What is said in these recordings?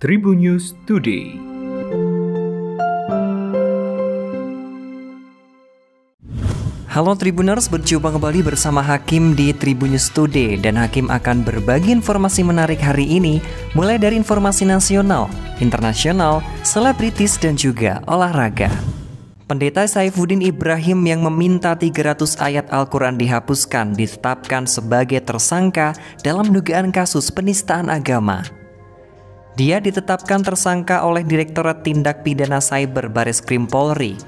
Tribun News Today. Halo Tribuners, berjumpa kembali bersama Hakim di Tribun News Today. Dan Hakim akan berbagi informasi menarik hari ini, mulai dari informasi nasional, internasional, selebritis, dan juga olahraga. Pendeta Saifuddin Ibrahim yang meminta 300 ayat Al-Quran dihapuskan ditetapkan sebagai tersangka dalam dugaan kasus penistaan agama. Dia ditetapkan tersangka oleh Direktorat Tindak Pidana Cyber Bareskrim Polri.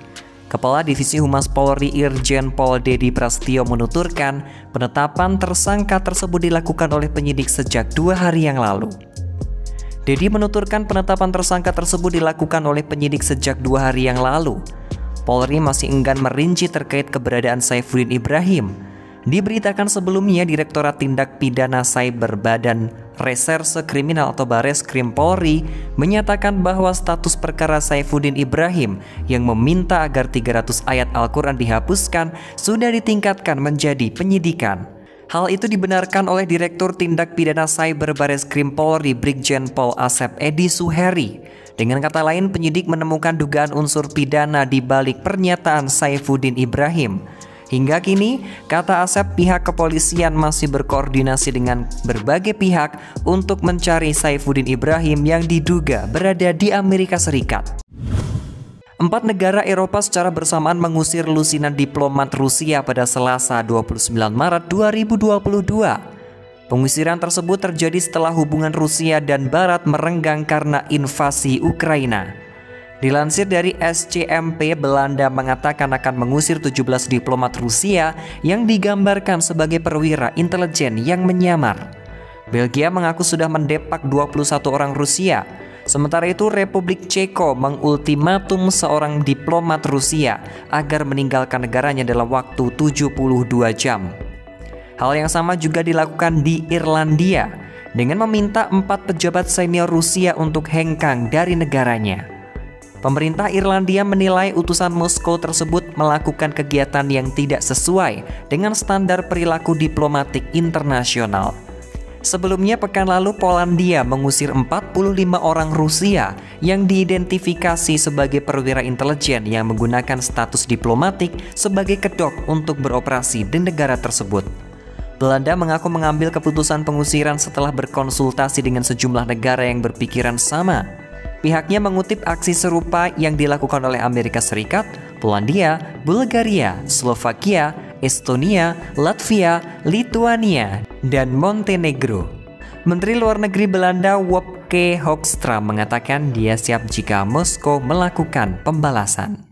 Kepala Divisi Humas Polri Irjen Pol Dedi Prasetyo menuturkan penetapan tersangka tersebut dilakukan oleh penyidik sejak 2 hari yang lalu. Dedi menuturkan penetapan tersangka tersebut dilakukan oleh penyidik sejak 2 hari yang lalu. Polri masih enggan merinci terkait keberadaan Saifuddin Ibrahim. Diberitakan sebelumnya Direktorat Tindak Pidana Cyber Badan Reserse Kriminal atau Bareskrim Polri menyatakan bahwa status perkara Saifuddin Ibrahim yang meminta agar 300 ayat Al-Quran dihapuskan sudah ditingkatkan menjadi penyidikan. Hal itu dibenarkan oleh Direktur Tindak Pidana Cyber Bareskrim Polri Brigjen Pol Asep Edi Suheri. Dengan kata lain, penyidik menemukan dugaan unsur pidana di balik pernyataan Saifuddin Ibrahim. Hingga kini, kata Asep, pihak kepolisian masih berkoordinasi dengan berbagai pihak untuk mencari Saifuddin Ibrahim yang diduga berada di Amerika Serikat. 4 negara Eropa secara bersamaan mengusir lusinan diplomat Rusia pada Selasa 29 Maret 2022. Pengusiran tersebut terjadi setelah hubungan Rusia dan Barat merenggang karena invasi Ukraina. Dilansir dari SCMP, Belanda mengatakan akan mengusir 17 diplomat Rusia yang digambarkan sebagai perwira intelijen yang menyamar. Belgia mengaku sudah mendepak 21 orang Rusia. Sementara itu, Republik Ceko mengultimatum seorang diplomat Rusia agar meninggalkan negaranya dalam waktu 72 jam. Hal yang sama juga dilakukan di Irlandia dengan meminta 4 pejabat senior Rusia untuk hengkang dari negaranya. Pemerintah Irlandia menilai utusan Moskow tersebut melakukan kegiatan yang tidak sesuai dengan standar perilaku diplomatik internasional. Sebelumnya pekan lalu Polandia mengusir 45 orang Rusia yang diidentifikasi sebagai perwira intelijen yang menggunakan status diplomatik sebagai kedok untuk beroperasi di negara tersebut. Belanda mengaku mengambil keputusan pengusiran setelah berkonsultasi dengan sejumlah negara yang berpikiran sama. Pihaknya mengutip aksi serupa yang dilakukan oleh Amerika Serikat, Polandia, Bulgaria, Slovakia, Estonia, Latvia, Lituania, dan Montenegro. Menteri Luar Negeri Belanda Wopke Hoekstra mengatakan dia siap jika Moskow melakukan pembalasan.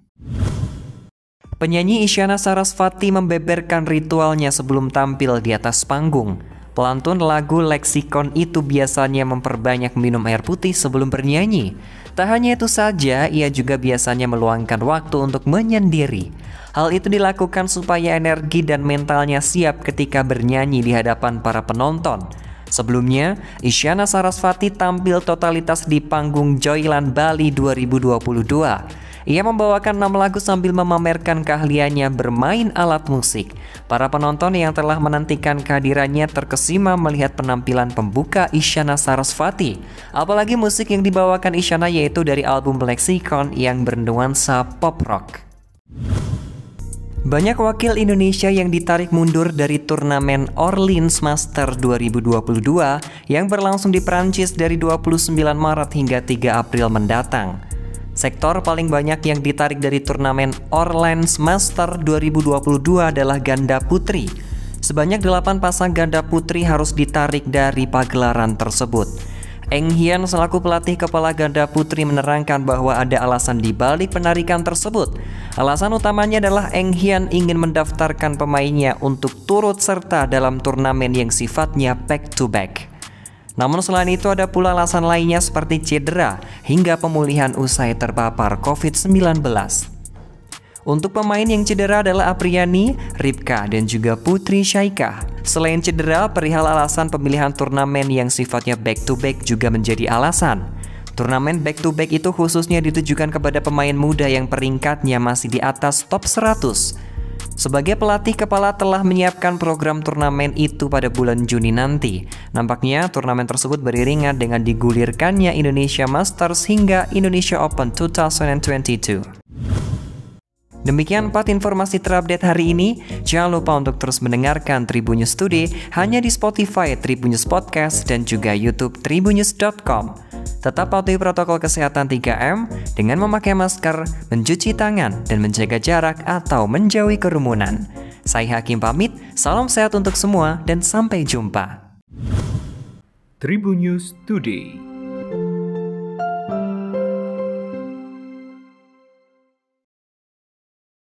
Penyanyi Isyana Sarasvati membeberkan ritualnya sebelum tampil di atas panggung. Pelantun lagu Leksikon itu biasanya memperbanyak minum air putih sebelum bernyanyi. Tak hanya itu saja, ia juga biasanya meluangkan waktu untuk menyendiri. Hal itu dilakukan supaya energi dan mentalnya siap ketika bernyanyi di hadapan para penonton. Sebelumnya, Isyana Sarasvati tampil totalitas di panggung Joyland Bali 2022. Ia membawakan 6 lagu sambil memamerkan keahliannya bermain alat musik. Para penonton yang telah menantikan kehadirannya terkesima melihat penampilan pembuka Isyana Sarasvati. Apalagi musik yang dibawakan Isyana yaitu dari album Leksikon yang bernuansa pop rock. Banyak wakil Indonesia yang ditarik mundur dari turnamen Orleans Master 2022 yang berlangsung di Prancis dari 29 Maret hingga 3 April mendatang. Sektor paling banyak yang ditarik dari turnamen Orleans Master 2022 adalah ganda putri. Sebanyak 8 pasang ganda putri harus ditarik dari pagelaran tersebut. Eng Hian selaku pelatih kepala ganda putri menerangkan bahwa ada alasan di balik penarikan tersebut. Alasan utamanya adalah Eng Hian ingin mendaftarkan pemainnya untuk turut serta dalam turnamen yang sifatnya back to back. Namun selain itu ada pula alasan lainnya seperti cedera hingga pemulihan usai terpapar COVID-19. Untuk pemain yang cedera adalah Apriani, Ripka, dan juga Putri Syaikah. Selain cedera, perihal alasan pemilihan turnamen yang sifatnya back-to-back juga menjadi alasan. Turnamen back-to-back itu khususnya ditujukan kepada pemain muda yang peringkatnya masih di atas top 100. Sebagai pelatih kepala telah menyiapkan program turnamen itu pada bulan Juni nanti. Nampaknya turnamen tersebut beriringan dengan digulirkannya Indonesia Masters hingga Indonesia Open 2022. Demikian 4 informasi terupdate hari ini. Jangan lupa untuk terus mendengarkan Tribun News Today hanya di Spotify, Tribun News Podcast, dan juga YouTube tribunnews.com. Tetap patuhi protokol kesehatan 3M dengan memakai masker, mencuci tangan, dan menjaga jarak atau menjauhi kerumunan. Saya Hakim pamit, salam sehat untuk semua, dan sampai jumpa. Tribun News Today.